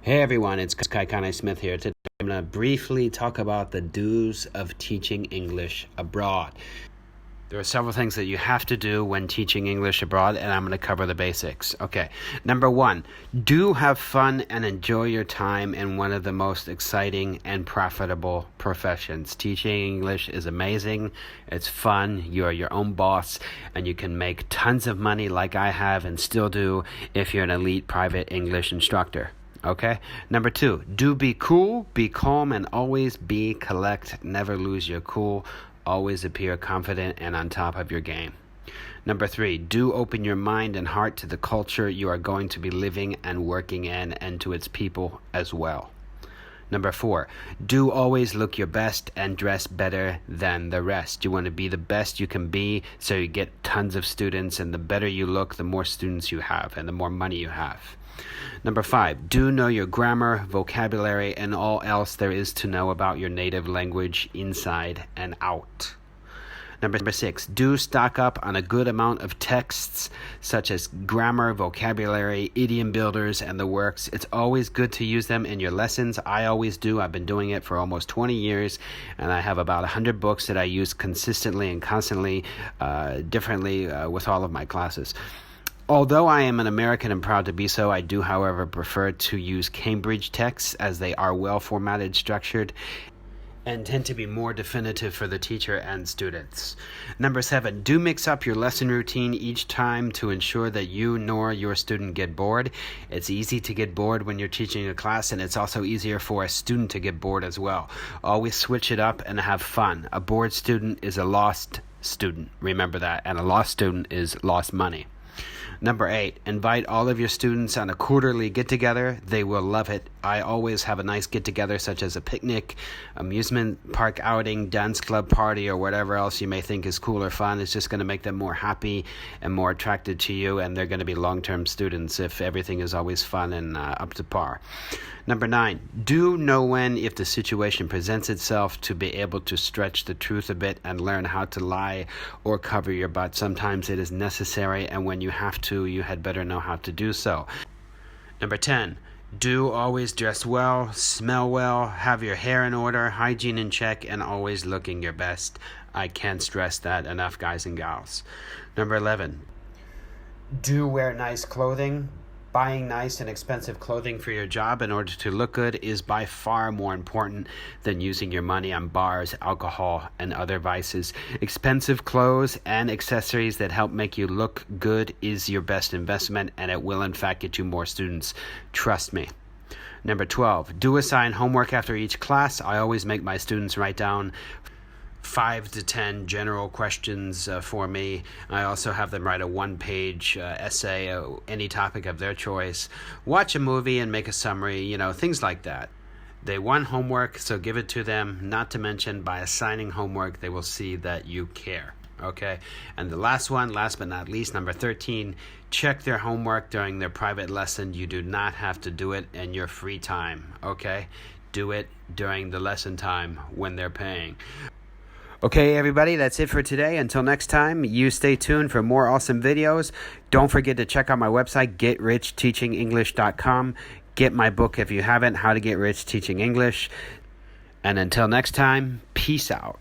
Hey everyone, it's Kaikane Smith here. Today I'm going to briefly talk about the do's of teaching English abroad. There are several things that you have to do when teaching English abroad, and I'm going to cover the basics. Okay, number one, do have fun and enjoy your time in one of the most exciting and profitable professions. Teaching English is amazing. It's fun. You are your own boss, and you can make tons of money like I have and still do if you're an elite private English instructor. Okay? Number two, do be cool, be calm, and always be collect. Never lose your cool. Always appear confident and on top of your game. Number three, do open your mind and heart to the culture you are going to be living and working in and to its people as well. Number four, do always look your best and dress better than the rest. You want to be the best you can be so you get tons of students, and the better you look, the more students you have and the more money you have. Number five, do know your grammar, vocabulary, and all else there is to know about your native language inside and out. Number six, do stock up on a good amount of texts such as grammar, vocabulary, idiom builders, and the works. It's always good to use them in your lessons. I always do. I've been doing it for almost 20 years, and I have about 100 books that I use consistently and constantly, differently with all of my classes. Although I am an American and proud to be so, I do, however, prefer to use Cambridge texts as they are well formatted, structured, and tend to be more definitive for the teacher and students. Number seven, do mix up your lesson routine each time to ensure that you nor your student get bored. It's easy to get bored when you're teaching a class, and it's also easier for a student to get bored as well. Always switch it up and have fun. A bored student is a lost student. Remember that. And a lost student is lost money. Number eight, invite all of your students on a quarterly get-together. They will love it. I always have a nice get-together, such as a picnic, amusement park outing, dance club party, or whatever else you may think is cool or fun. It's just going to make them more happy and more attracted to you, and they're going to be long-term students if everything is always fun and up to par. Number nine, do know when, if the situation presents itself, to be able to stretch the truth a bit and learn how to lie or cover your butt. Sometimes it is necessary, and when you have to, you had better know how to do so. Number 10, do always dress well, smell well, have your hair in order, hygiene in check, and always looking your best. I can't stress that enough, guys and gals. Number 11, do wear nice clothing. Buying nice and expensive clothing for your job in order to look good is by far more important than using your money on bars, alcohol, and other vices. Expensive clothes and accessories that help make you look good is your best investment, and it will in fact get you more students. Trust me. Number 12, do assign homework after each class. I always make my students write down 5 to 10 general questions for me. I also have them write a one-page essay, any topic of their choice. Watch a movie and make a summary, things like that. They want homework, so give it to them. Not to mention, by assigning homework, they will see that you care. Okay? And the last one, last but not least, number 13, check their homework during their private lesson. You do not have to do it in your free time. Okay? Do it during the lesson time when they're paying. Okay, everybody, that's it for today. Until next time, you stay tuned for more awesome videos. Don't forget to check out my website, GetRichTeachingEnglish.com. Get my book if you haven't, How to Get Rich Teaching English. And until next time, peace out.